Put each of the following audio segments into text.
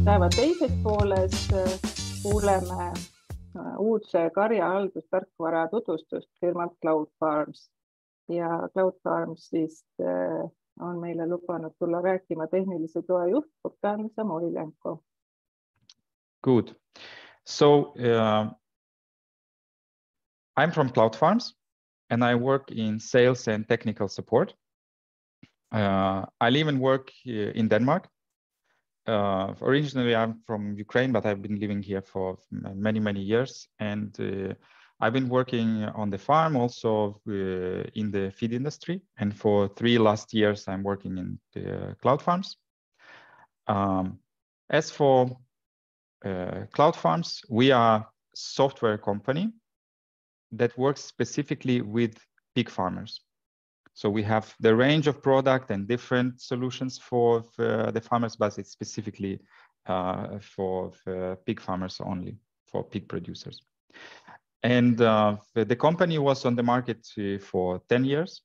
päeva teises pooles kuuleme uudse karjahaldustarkvara tutvustust firmalt Cloudfarms ja Cloudfarms siis on meile lubanud tulla rääkima tehnilise toe juht Bogdan Samoylenko. Good. So I'm from Cloudfarms and I work in sales and technical support. I live and work in Denmark. Originally, I'm from Ukraine, but I've been living here for many years. And I've been working on the farm, also in the feed industry. And for 3 last years, I'm working in Cloudfarms. As for Cloudfarms, we are a software company that works specifically with pig farmers. So we have the range of product and different solutions for the farmers, but it's specifically for pig farmers only, for pig producers. And the company was on the market for 10 years.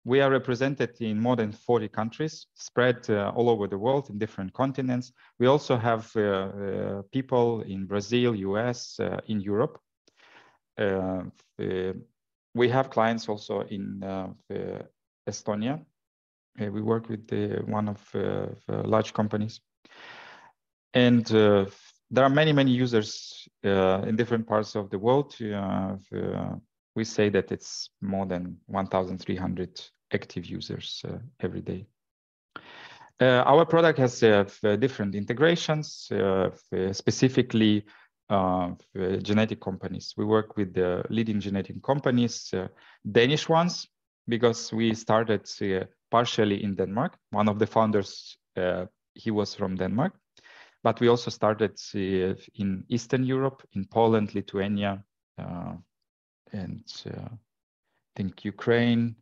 We are represented in more than 40 countries, spread all over the world in different continents. We also have people in Brazil, US, in Europe. We have clients also in Estonia. We work with one of the large companies. And there are many users in different parts of the world. We say that it's more than 1,300 active users every day. Our product has different integrations, specifically genetic companies. We work with the leading genetic companies, Danish ones, because we started partially in Denmark. One of the founders, he was from Denmark, but we also started in Eastern Europe, in Poland, Lithuania, and I think Ukraine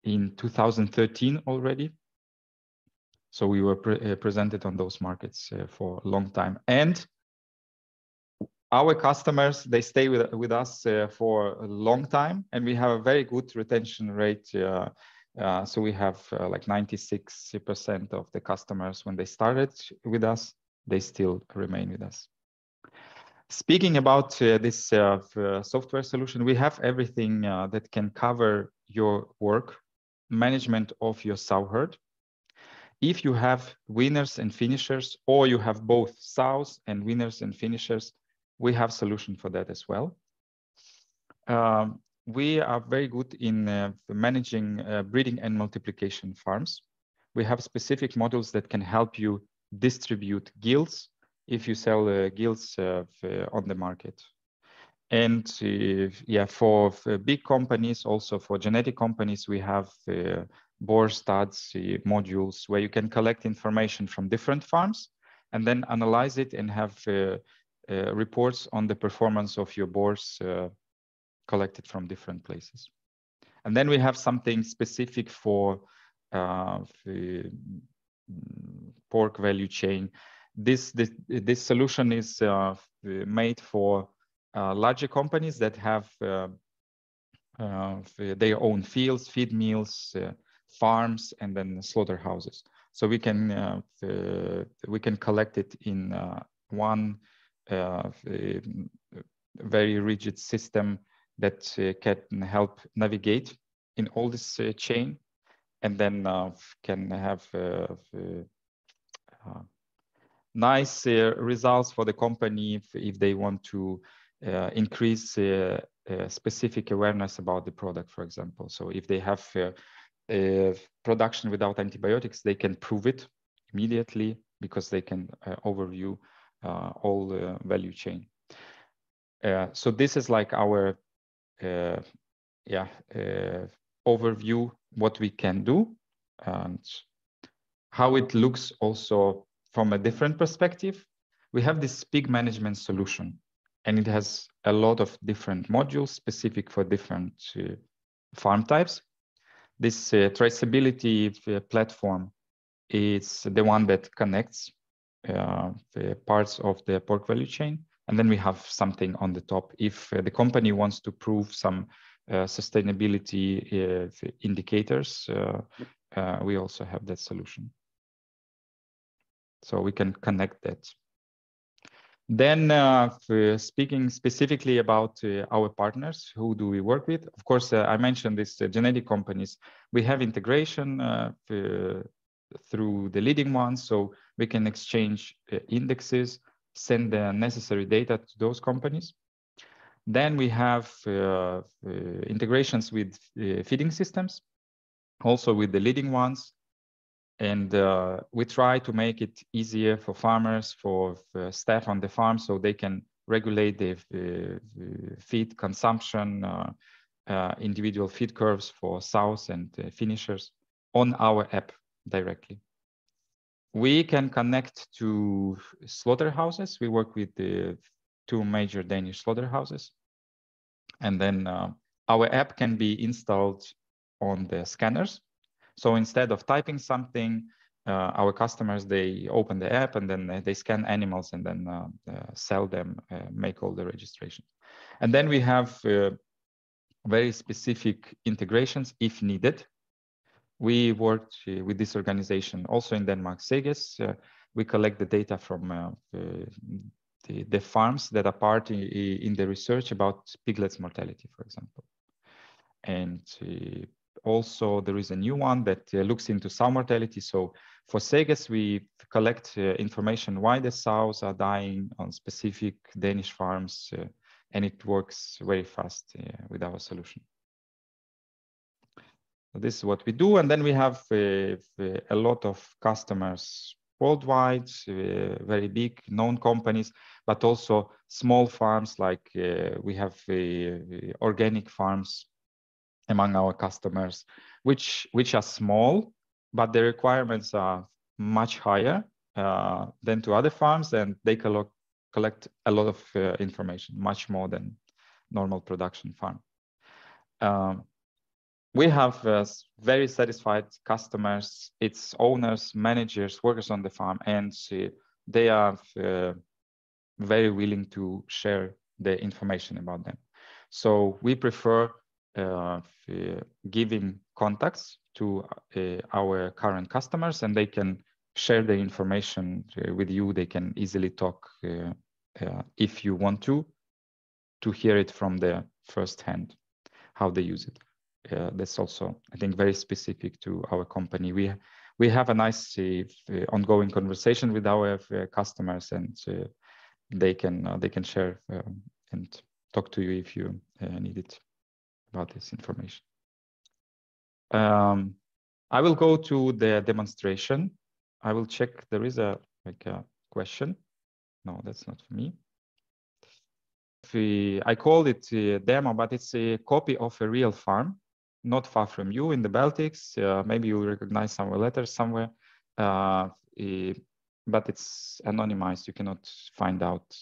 in 2013 already. So we were presented on those markets for a long time. And our customers, they stay with us for a long time, and we have a very good retention rate. So we have like 96% of the customers, when they started with us, they still remain with us. Speaking about this software solution, we have everything that can cover your work, management of your sow herd. If you have winners and finishers, or you have both sows and winners and finishers, we have solution for that as well. We are very good in managing breeding and multiplication farms. We have specific modules that can help you distribute gilts if you sell gilts on the market. And for big companies, also for genetic companies, we have boar studs modules where you can collect information from different farms and then analyze it and have reports on the performance of your boars collected from different places. And then we have something specific for pork value chain. This solution is made for larger companies that have their own fields, feed mills, farms, and then slaughterhouses. So we can collect it in one very rigid system that can help navigate in all this chain, and then can have nice results for the company if they want to increase specific awareness about the product, for example. So if they have production without antibiotics, they can prove it immediately because they can overview all the value chain. So this is like our overview, what we can do and how it looks also from a different perspective. We have this pig management solution, and it has a lot of different modules specific for different farm types. This traceability platform is the one that connects the parts of the pork value chain. And then we have something on the top. If the company wants to prove some sustainability indicators, we also have that solution. So we can connect that. Then speaking specifically about our partners, who do we work with? Of course, I mentioned these genetic companies. We have integration through the leading ones, so we can exchange indexes, send the necessary data to those companies. Then we have integrations with feeding systems, also with the leading ones. And we try to make it easier for farmers, for staff on the farm, so they can regulate the feed consumption, individual feed curves for sows and finishers on our app directly. We can connect to slaughterhouses. We work with the 2 major Danish slaughterhouses. And then our app can be installed on the scanners. So instead of typing something, our customers, they open the app and then they scan animals and then sell them, make all the registration. And then we have very specific integrations if needed. We worked with this organization also in Denmark, Sigade. We collect the data from the farms that are part in the research about piglets mortality, for example. And also there is a new one that looks into sow mortality. So for Sigade, we collect information why the sows are dying on specific Danish farms, and it works very fast with our solution. So this is what we do. And then we have a lot of customers worldwide, very big known companies, but also small farms, like we have organic farms among our customers, which are small, but the requirements are much higher than to other farms, and they collect a lot of information, much more than normal production farm. We have very satisfied customers, its owners, managers, workers on the farm, and they are very willing to share the information about them. So we prefer giving contacts to our current customers, and they can share the information with you. They can easily talk if you want to hear it from the first hand, how they use it. That's also, I think, very specific to our company. We have a nice ongoing conversation with our customers, and they can share and talk to you if you need it about this information. I will go to the demonstration. I will check. There is a question. No, that's not for me. I called it a demo, but it's a copy of a real farm, not far from you in the Baltics. Maybe you'll recognize some letters somewhere, but it's anonymized. You cannot find out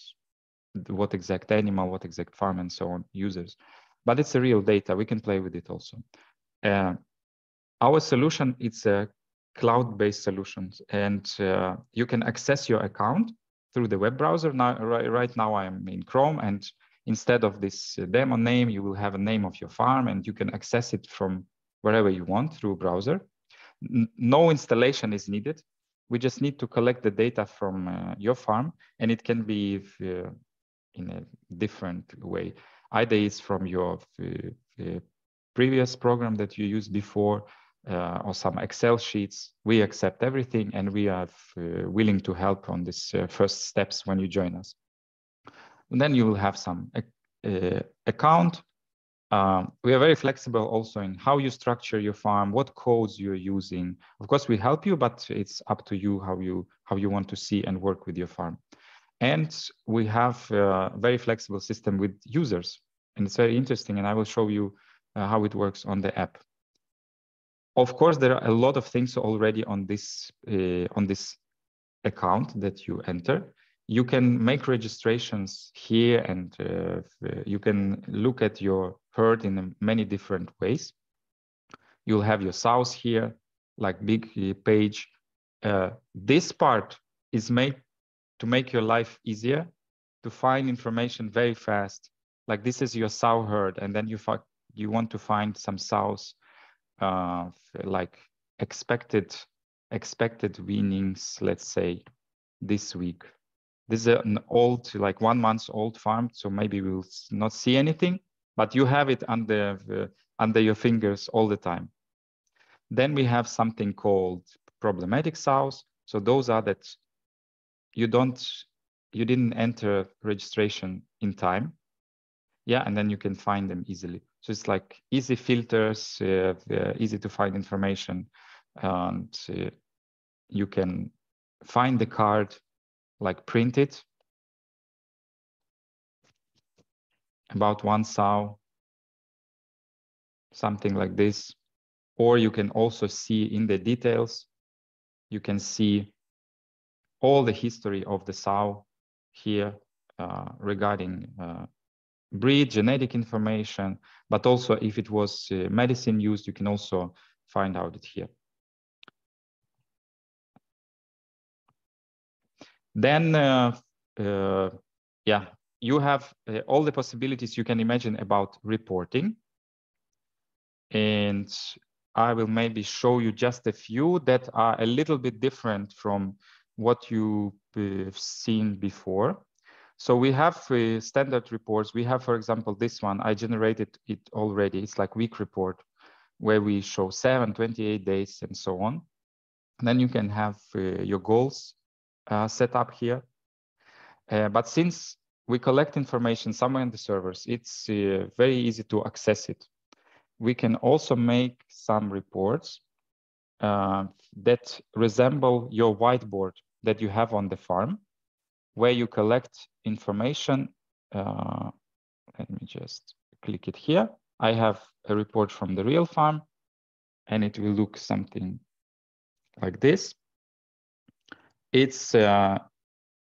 what exact animal, what exact farm, and so on, users. But it's a real data. We can play with it also. Our solution, it's a cloud-based solution, and you can access your account through the web browser. Now, right now I'm in Chrome, and instead of this demo name, you will have a name of your farm, and you can access it from wherever you want through browser. No installation is needed. We just need to collect the data from your farm, and it can be in a different way. Either it's from your previous program that you used before, or some Excel sheets. We accept everything, and we are willing to help on this first steps when you join us. And then you will have some account. We are very flexible also in how you structure your farm, what codes you're using. Of course, we help you, but it's up to you how you want to see and work with your farm. And we have a very flexible system with users, and it's very interesting. And I will show you how it works on the app. Of course, there are a lot of things already on this account that you enter. You can make registrations here, and you can look at your herd in many different ways. You'll have your sows here, like big page. This part is made to make your life easier, to find information very fast. Like this is your sow herd, and then you want to find some sows, like expected weanings, let's say, this week. This is an old, like 1 month old farm, so maybe we'll not see anything, but you have it under your fingers all the time. Then we have something called problematic sows. So those are that you didn't enter registration in time. Yeah, and then you can find them easily. So it's like easy filters, easy to find information, and you can find the card, like print it, about one sow, something like this. Or you can also see in the details, you can see all the history of the sow here regarding breed, genetic information, but also if it was medicine used, you can also find out it here. Then, yeah, you have all the possibilities you can imagine about reporting. And I will maybe show you just a few that are a little bit different from what you've seen before. So we have standard reports. We have, for example, this one, I generated it already. It's like week report where we show 7, 28 days and so on. And then you can have your goals set up here. But since we collect information somewhere in the servers, it's very easy to access it. We can also make some reports that resemble your whiteboard that you have on the farm, where you collect information. Let me just click it here. I have a report from the real farm, and it will look something like this. It's a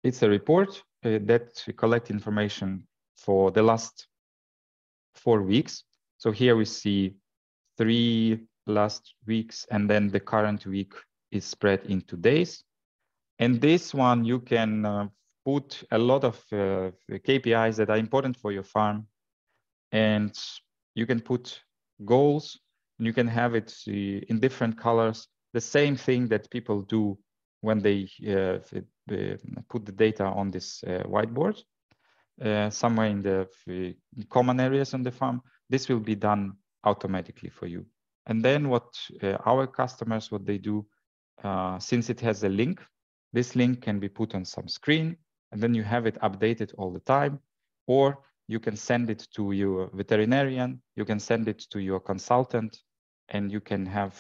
report that collects information for the last 4 weeks. So here we see 3 last weeks, and then the current week is spread into days. And this one, you can put a lot of KPIs that are important for your farm, and you can put goals, and you can have it in different colors, the same thing that people do when they put the data on this whiteboard, somewhere in the common areas on the farm. This will be done automatically for you. And then what our customers, what they do, since it has a link, this link can be put on some screen, and then you have it updated all the time. Or you can send it to your veterinarian, you can send it to your consultant, and you can have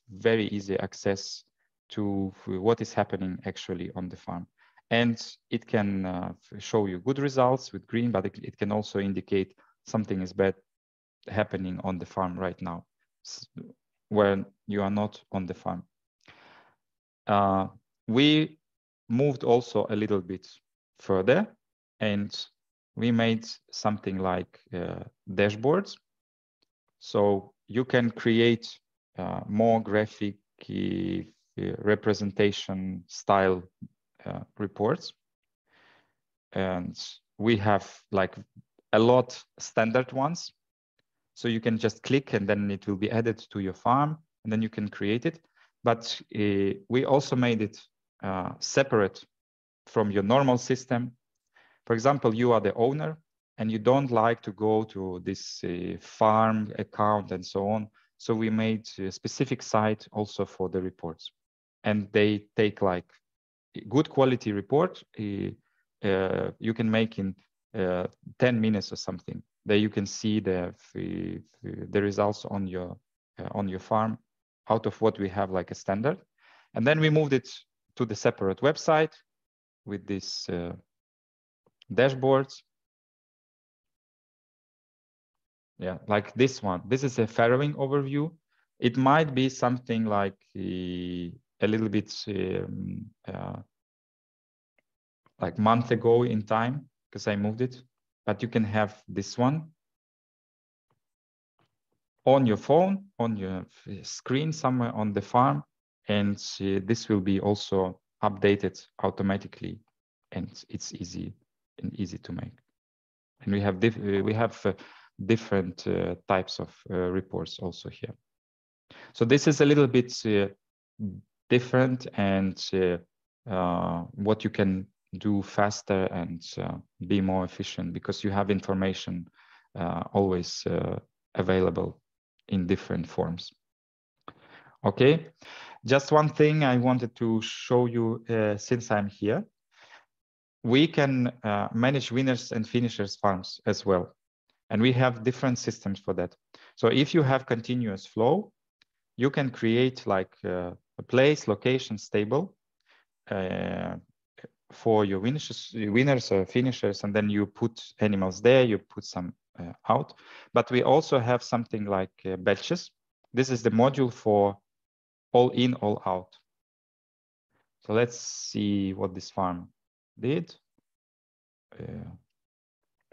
very easy access to what is happening actually on the farm. And it can show you good results with green, but it can also indicate something is bad happening on the farm right now, when you are not on the farm. We moved also a little bit further, and we made something like dashboards. So you can create more graphic representation style reports. And we have like a lot standard ones. So you can just click and then it will be added to your farm, and then you can create it. But we also made it separate from your normal system. For example, you are the owner and you don't like to go to this farm account and so on. So we made a specific site also for the reports. And they take like a good quality report. You can make in 10 minutes or something. There you can see the results on your farm out of what we have like a standard. And then we moved it to the separate website with this dashboards. Yeah, like this one. This is a farrowing overview. It might be something like a little bit like a month ago in time, because I moved it. But you can have this one on your phone, on your screen somewhere on the farm, and this will be also updated automatically, and it's easy to make. And we have different types of reports also here. So this is a little bit different, and what you can do faster and be more efficient, because you have information always available in different forms. Okay, just one thing I wanted to show you since I'm here. We can manage winners and finishers farms as well. And we have different systems for that. So if you have continuous flow, you can create like a place, location, stable for your winners or finishers, and then you put animals there, you put some out. But we also have something like batches. This is the module for all in, all out. So let's see what this farm did.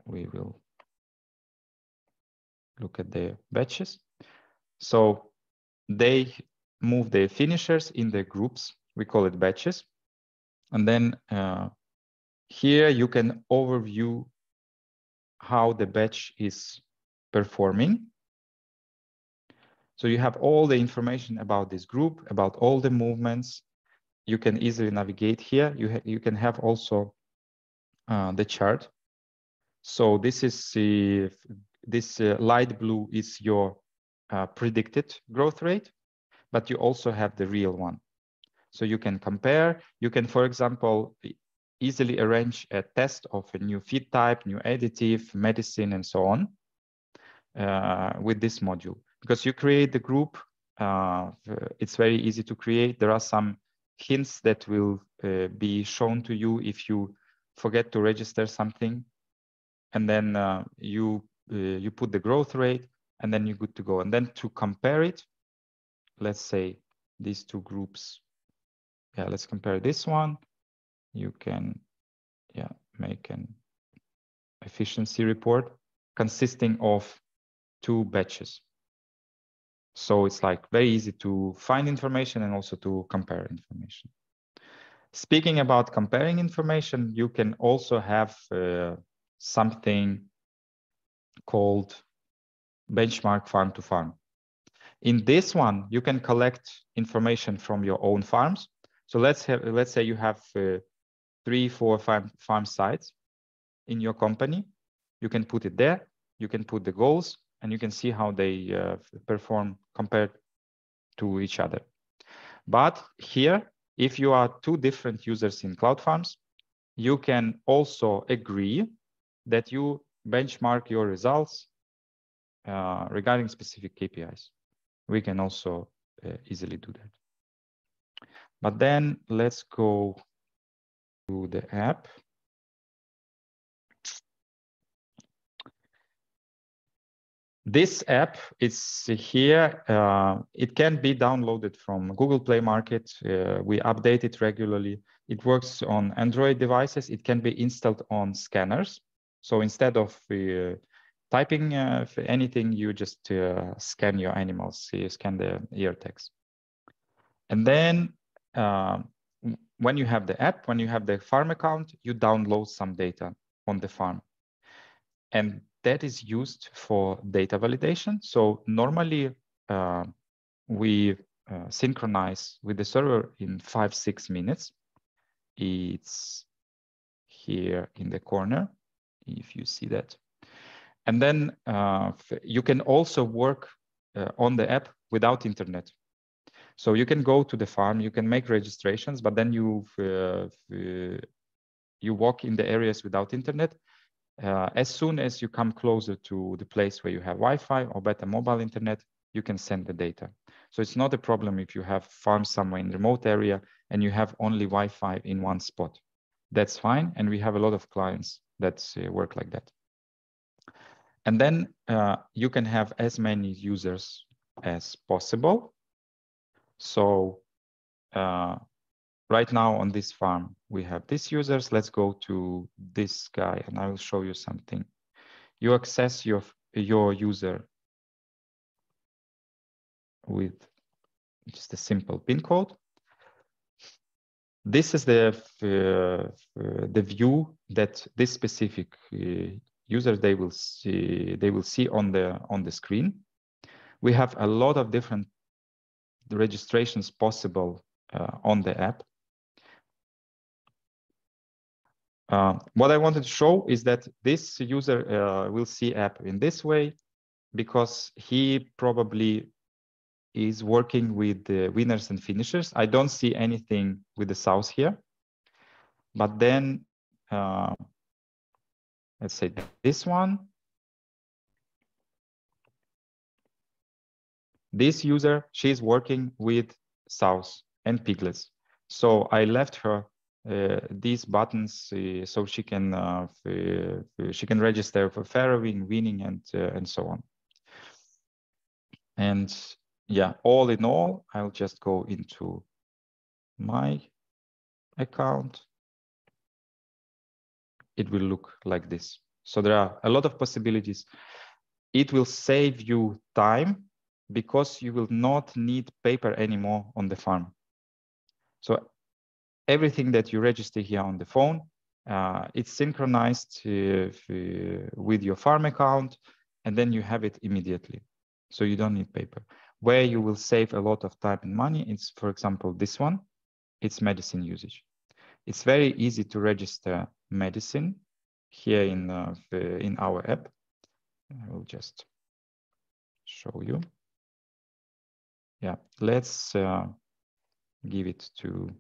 We will look at the batches. So they move the finishers in the groups. We call it batches. And then here you can overview how the batch is performing. So you have all the information about this group, about all the movements. You can easily navigate here. You can have also the chart. So this is this light blue is your predicted growth rate, but you also have the real one. So you can compare. You can, for example, easily arrange a test of a new feed type, new additive, medicine, and so on with this module. Because you create the group, it's very easy to create. There are some hints that will be shown to you if you forget to register something. And then you put the growth rate, and then you're good to go. And then to compare it, let's say these two groups. Yeah, let's compare this one. You can make an efficiency report consisting of 2 batches. So it's like very easy to find information and also to compare information. Speaking about comparing information, you can also have something called benchmark farm to farm. In this one, you can collect information from your own farms. So let's say you have 3, 4, 5 farm sites in your company. You can put it there. You can put the goals, and you can see how they perform compared to each other. But here, if you are 2 different users in Cloudfarms, you can also agree that you benchmark your results regarding specific KPIs. We can also easily do that. But then let's go to the app. This app is here. It can be downloaded from Google Play Market. We update it regularly. It works on Android devices. It can be installed on scanners. So instead of typing anything, you just scan your animals. You scan the ear tags. And then when you have the app, when you have the farm account, you download some data on the farm. And that is used for data validation. So normally we synchronize with the server in 5-6 minutes. It's here in the corner, if you see that. And then you can also work on the app without internet. So you can go to the farm, you can make registrations, but then you walk in the areas without internet. As soon as you come closer to the place where you have Wi-Fi or better mobile internet, you can send the data. So it's not a problem if you have farms somewhere in a remote area and you have only Wi-Fi in one spot. That's fine, and we have a lot of clients that work like that. And then you can have as many users as possible. So right now on this farm, we have these users. Let's go to this guy and I will show you something. You access your user with just a simple PIN code. This is the view that this specific user they will see on the screen. We have a lot of different registrations possible on the app. What I wanted to show is that this user will see app in this way because he probably is working with the winners and finishers. I don't see anything with the south here, but then let's say this one. This user, she's working with sows and piglets. So I left her these buttons so she can register for farrowing, weaning, and so on. And yeah, all in all, I'll just go into my account. It will look like this. So there are a lot of possibilities. It will save you time because you will not need paper anymore on the farm. So everything that you register here on the phone, it's synchronized with your farm account, and then you have it immediately. So you don't need paper. Where you will save a lot of time and money, it's, for example, this one, it's medicine usage. It's very easy to register medicine here in our app. I will just show you. Yeah, let's give it to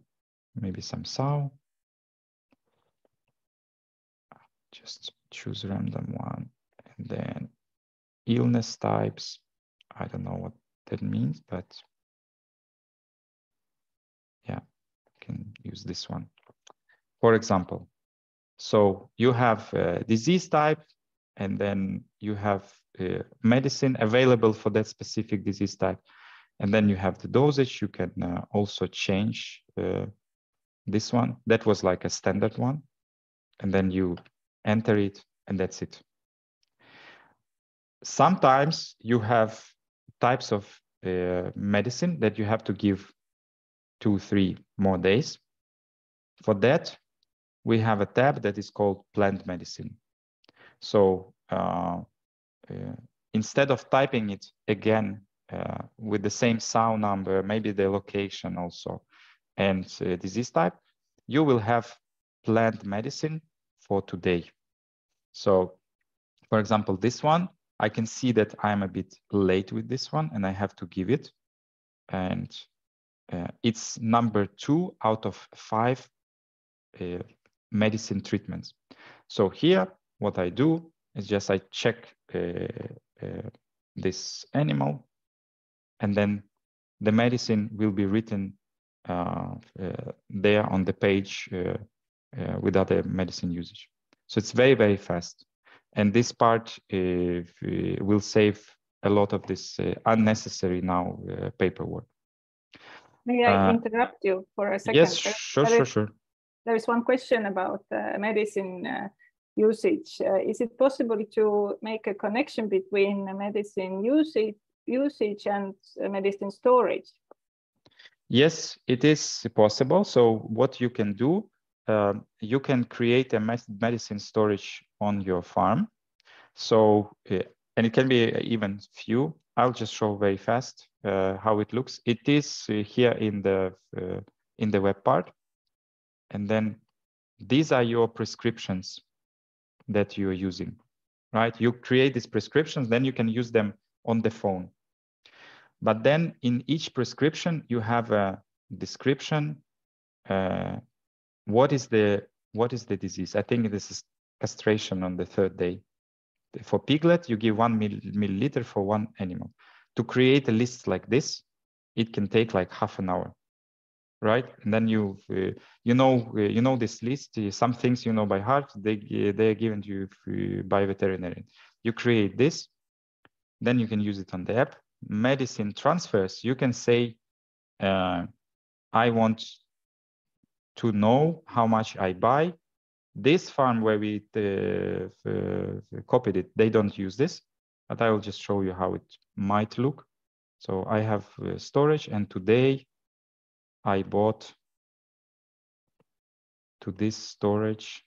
maybe some sow. Just choose random one, and then illness types. I don't know what that means, but yeah, I can use this one. For example, so you have disease type, and then you have medicine available for that specific disease type. And then you have the dosage. You can also change this one. That was like a standard one. And then you enter it, and that's it. Sometimes you have types of medicine that you have to give 2-3 more days. For that, we have a tab that is called plant medicine. So instead of typing it again with the same sound number, maybe the location also, and disease type, you will have plant medicine for today. So, for example, this one, I can see that I'm a bit late with this one, and I have to give it. And it's number 2 out of 5 medicine treatments. So here, what I do is just I check this animal, and then the medicine will be written there on the page with other medicine usage. So it's very, very fast. And this part will save a lot of this unnecessary now paperwork. May I interrupt you for a second? Yes, sure. There is one question about medicine usage. Is it possible to make a connection between medicine usage and medicine storage? Yes, it is possible. So what you can do, you can create a medicine storage on your farm. So, and it can be even few. I'll just show very fast how it looks. It is here in the web part. And then these are your prescriptions that you're using, right? You create these prescriptions, then you can use them on the phone. But then in each prescription, you have a description. What is the disease? I think this is castration on the 3rd day. For piglet, you give 1 milliliter for one animal. To create a list like this, it can take like half an hour, right? And then you know this list. Some things you know by heart. They are given to you by a veterinarian. You create this, then you can use it on the app. Medicine transfers. You can say, I want to know how much I buy. This farm where we copied it, they don't use this, but I will just show you how it might look. So I have storage, and today I bought to this storage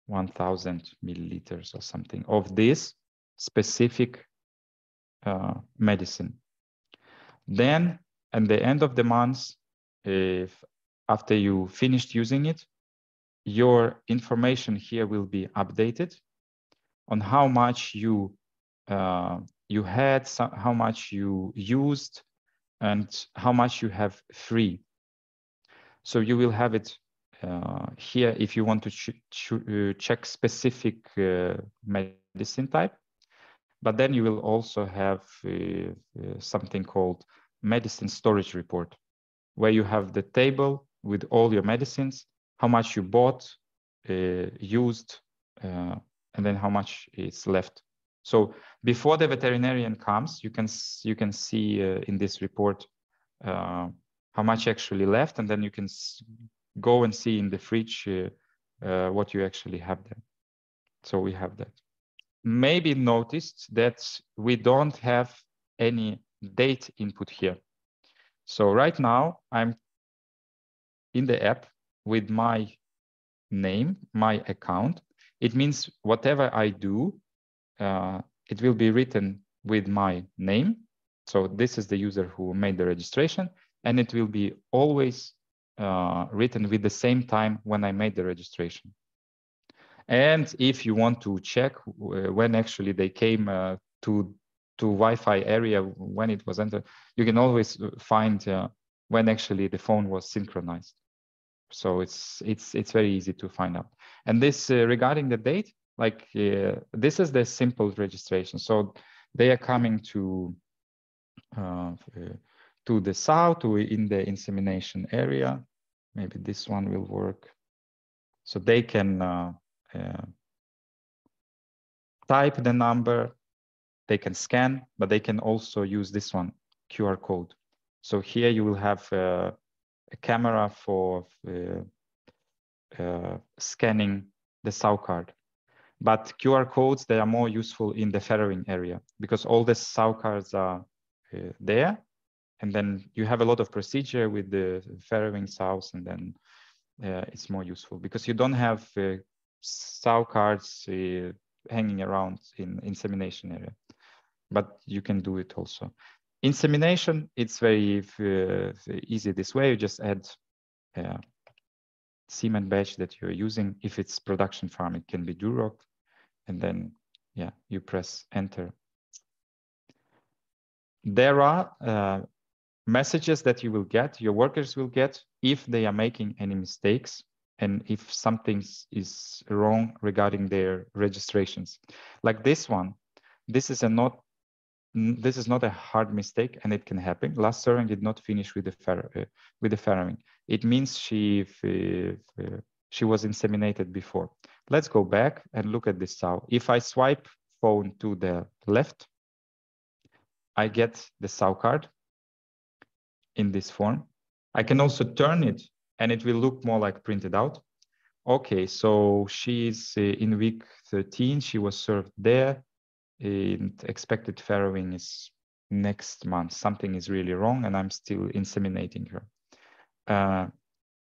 1000 milliliters or something of this specific medicine. Then at the end of the month, after you finished using it, your information here will be updated on how much you had, how much you used, and how much you have free. So you will have it here if you want to check specific medicine type. But then you will also have something called medicine storage report, where you have the table with all your medicines, how much you bought, used, and then how much is left. So before the veterinarian comes, you can see in this report how much actually left, and then you can go and see in the fridge what you actually have there. So we have that. Maybe noticed that we don't have any date input here. So right now I'm in the app with my name, my account. It means whatever I do, it will be written with my name. So this is the user who made the registration, and it will be always written with the same time when I made the registration. And if you want to check when actually they came to Wi-Fi area, when it was entered, you can always find when actually the phone was synchronized. So it's very easy to find out. And this regarding the date, like this is the simple registration. So they are coming to the south, in the insemination area. Maybe this one will work. So they can type the number, they can scan, but they can also use this one, QR code. So here you will have a camera for scanning the sow card. But QR codes, they are more useful in the farrowing area because all the sow cards are there. And then you have a lot of procedure with the farrowing sows, and then it's more useful because you don't have sow cards hanging around in insemination area, but you can do it also. Insemination, it's very easy this way. You just add semen batch that you're using. If it's production farm, it can be Duroc, and then yeah, you press enter. There are messages that you will get, your workers will get, if they are making any mistakes and if something is wrong regarding their registrations. Like this one, this is not a hard mistake, and it can happen. Last sowing did not finish with the farrowing. It means she was inseminated before. Let's go back and look at this sow. If I swipe phone to the left, I get the sow card in this form. I can also turn it and it will look more like printed out. Okay, so she's in week 13, she was served there, and expected farrowing is next month. Something is really wrong and I'm still inseminating her.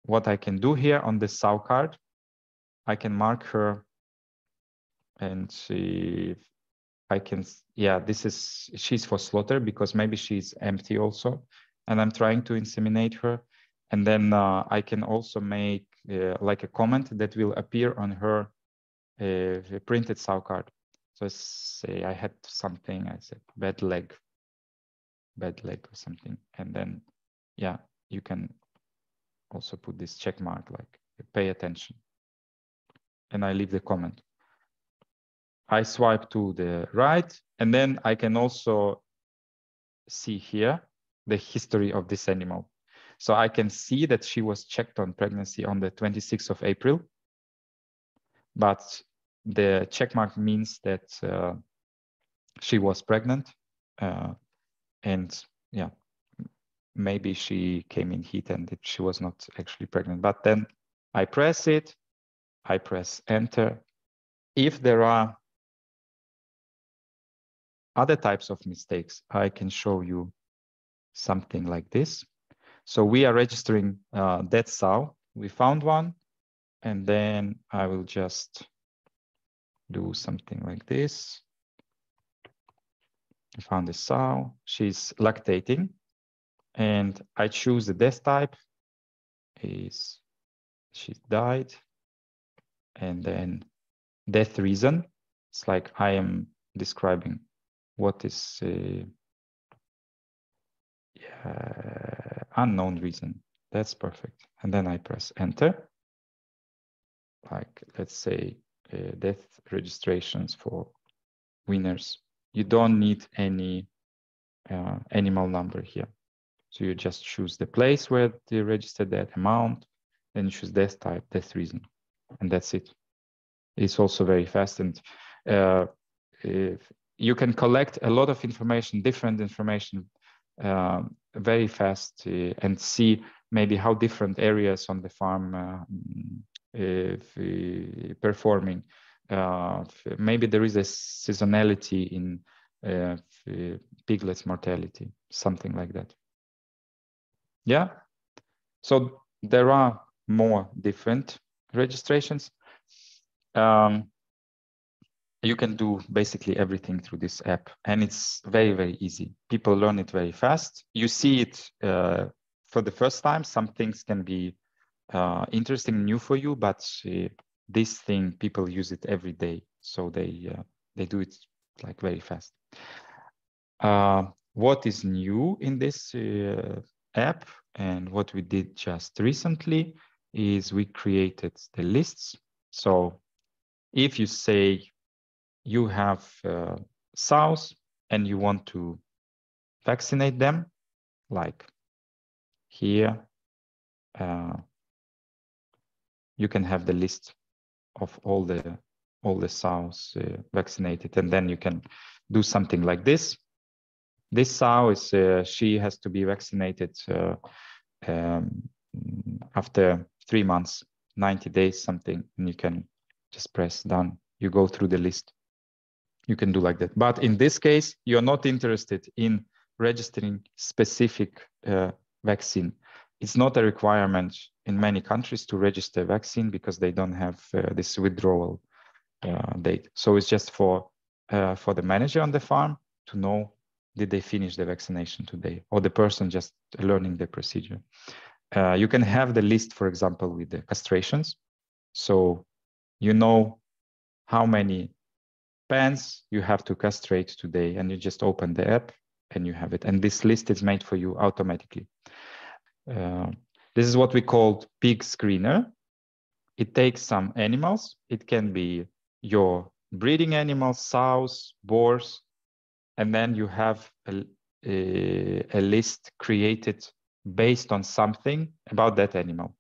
What I can do here on the sow card, I can mark her and see if I can, yeah, she's for slaughter because maybe she's empty also. And I'm trying to inseminate her. And then I can also make like a comment that will appear on her printed sow card. So say I had something, I said bad leg or something. And then, yeah, you can also put this check mark, like pay attention. And I leave the comment. I swipe to the right, and then I can also see here the history of this animal. So I can see that she was checked on pregnancy on the 26th of April, but the check mark means that she was pregnant, and yeah, maybe she came in heat and she was not actually pregnant. But then I press it, I press enter. If there are other types of mistakes, I can show you something like this. So we are registering that sow. We found one, and then I will just do something like this. I found a sow. She's lactating, and I choose the death type. She's died. and then death reason. It's like I am describing what is unknown reason. That's perfect. And then I press enter. Like, let's say death registrations for winners. You don't need any animal number here. So you just choose the place where they registered that amount, then you choose death type, death reason, and that's it. It's also very fast, and you can collect a lot of information, different information, very fast, and see maybe how different areas on the farm performing. Maybe there is a seasonality in piglets mortality, something like that. Yeah, so there are more different registrations. You can do basically everything through this app, and it's very, very easy. People learn it very fast. You see it for the first time. Some things can be interesting and new for you, but this thing, people use it every day, so they do it like very fast. What is new in this app, and what we did just recently, is we created the lists. So if you say you have sows and you want to vaccinate them, like here, you can have the list of all the sows vaccinated, and then you can do something like this. This sow is she has to be vaccinated after 3 months, 90 days, something, and you can just press done. You go through the list. You can do like that. But in this case, you're not interested in registering specific vaccine. It's not a requirement in many countries to register vaccine because they don't have this withdrawal date. So it's just for the manager on the farm to know, did they finish the vaccination today, or the person just learning the procedure. You can have the list, for example, with the castrations. So you know how many pens you have to castrate today, and you just open the app and you have it. And this list is made for you automatically. This is what we call pig screener. It takes some animals. It can be your breeding animals, sows, boars, and then you have a list created based on something about that animal,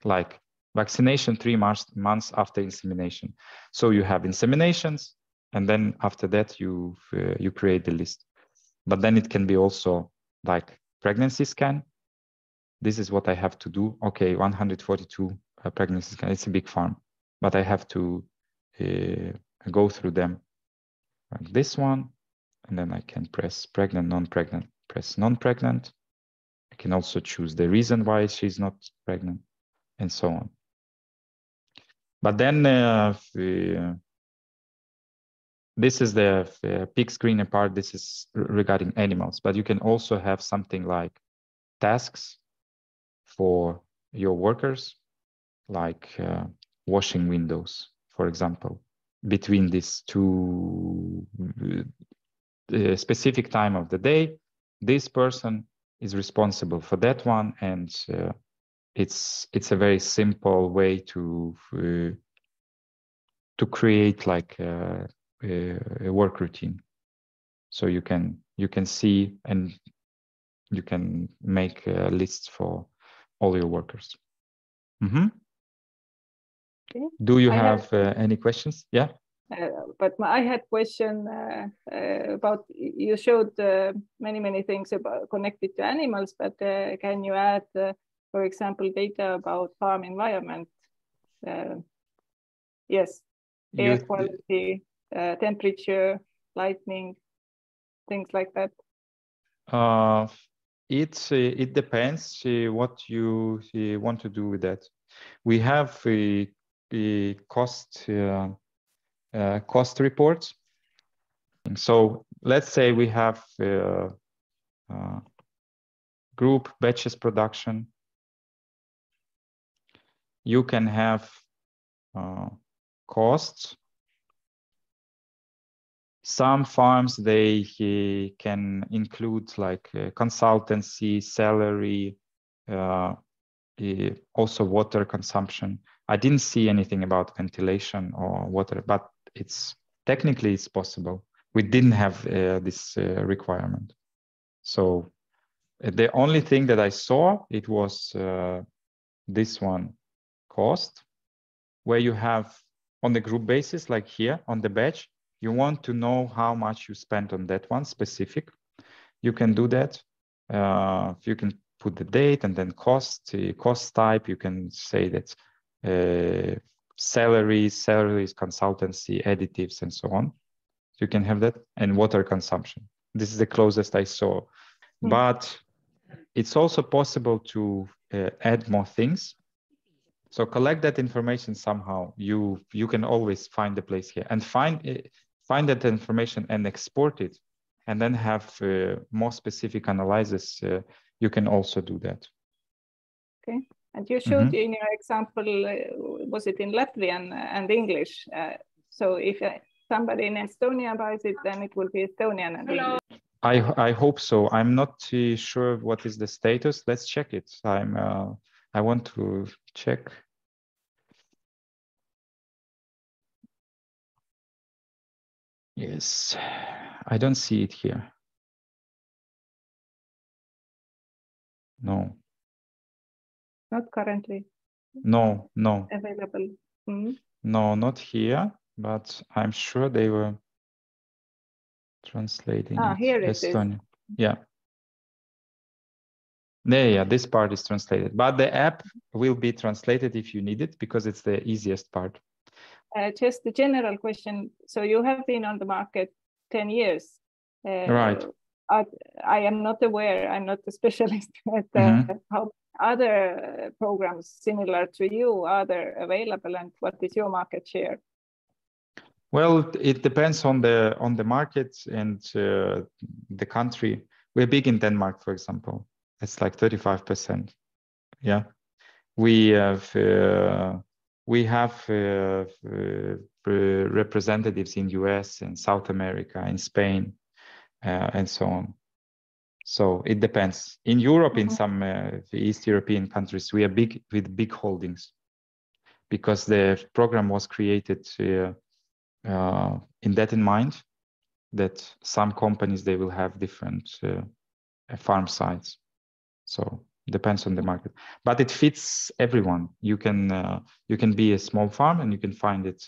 like vaccination 3 months after insemination. So you have inseminations, and then after that you create the list. But then it can be also like pregnancy scan. This is what I have to do. Okay, 142 pregnancy scan. It's a big farm, but I have to go through them like this one, and then I can press pregnant, non-pregnant, press non-pregnant. I can also choose the reason why she's not pregnant, and so on. But then this is the pig screener part. This is regarding animals, but you can also have something like tasks for your workers, like washing windows, for example, between these two specific time of the day. This person is responsible for that one, and it's a very simple way to create like a work routine. So you can see, and you can make lists for all your workers. Mm-hmm. Okay. Do you have any questions? Yeah. But I had question about, you showed many things about connected to animals, but can you add, for example, data about farm environment? Yes, air quality, temperature, lighting, things like that. It depends what you want to do with that. We have a cost reports. So let's say we have group batches production. You can have costs. Some farms, they can include like consultancy, salary, also water consumption. I didn't see anything about ventilation or water, but technically it's possible. We didn't have this requirement. So the only thing that I saw, it was this one, cost, where you have on the group basis, like here on the badge, you want to know how much you spent on that one specific. You can do that. You can put the date and then cost type. You can say that salaries, consultancy, additives, and so on. You can have that, and water consumption. This is the closest I saw. But it's also possible to add more things. So collect that information somehow. You can always find the place here and find that information and export it, and then have more specific analysis. You can also do that. Okay. And you showed in your example, was it in Latvian and English? So if somebody in Estonia buys it, then it will be Estonian and English. I hope so. I'm not sure what is the status. Let's check it. I want to check. Yes, I don't see it here. No. Not currently. No. Available. No, not here, but I'm sure they were translating it. Here it Estonian. is. Yeah. Yeah, this part is translated, but the app will be translated if you need it, because it's the easiest part. Just the general question. So you have been on the market 10 years. Right. I am not aware, I'm not a specialist, but how other programs similar to you are there available, and what is your market share? Well, it depends on the market and the country. We're big in Denmark, for example. It's like 35%. Yeah, we have representatives in US and South America, in Spain, and so on. So it depends. In Europe, in some East European countries, we are big with big holdings, because the program was created in mind, that some companies, they will have different farm sites. So it depends on the market, but it fits everyone. You can be a small farm and you can find it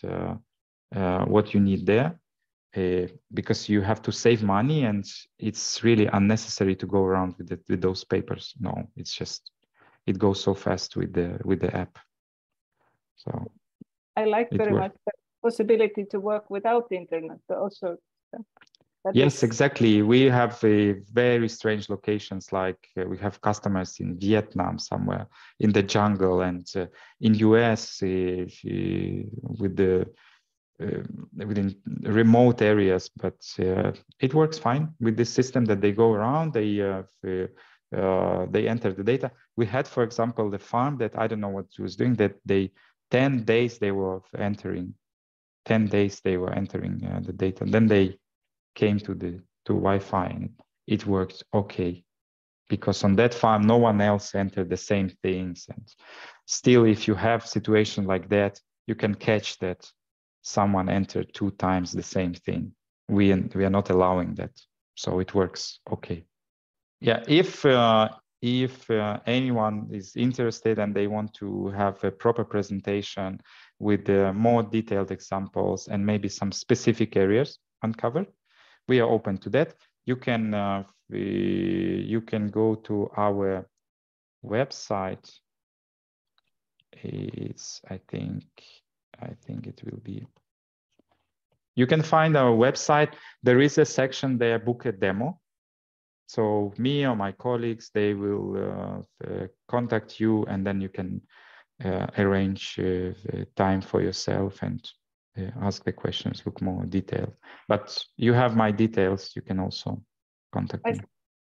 what you need there, because you have to save money, and it's really unnecessary to go around with those papers. No, it's just, it goes so fast with the app. So I like very much the possibility to work without the internet also. Yes, exactly. We have very strange locations, like we have customers in Vietnam, somewhere in the jungle, and in US within remote areas. But it works fine with this system that they go around. They enter the data. We had, for example, the farm that I don't know what it was doing. That 10 days they were entering. 10 days they were entering the data. And then they came to Wi-Fi, and it worked okay, because on that farm no one else entered the same things. And still, if you have situation like that, you can catch that someone entered 2 times the same thing. We are not allowing that, so it works okay. Yeah, if anyone is interested and they want to have a proper presentation with more detailed examples and maybe some specific areas uncovered, we are open to that. You can go to our website. It's I think it will be. You can find our website. There is a section there, book a demo. So me or my colleagues, they will contact you, and then you can arrange time for yourself and ask the questions, look more detailed. But you have my details. You can also contact me.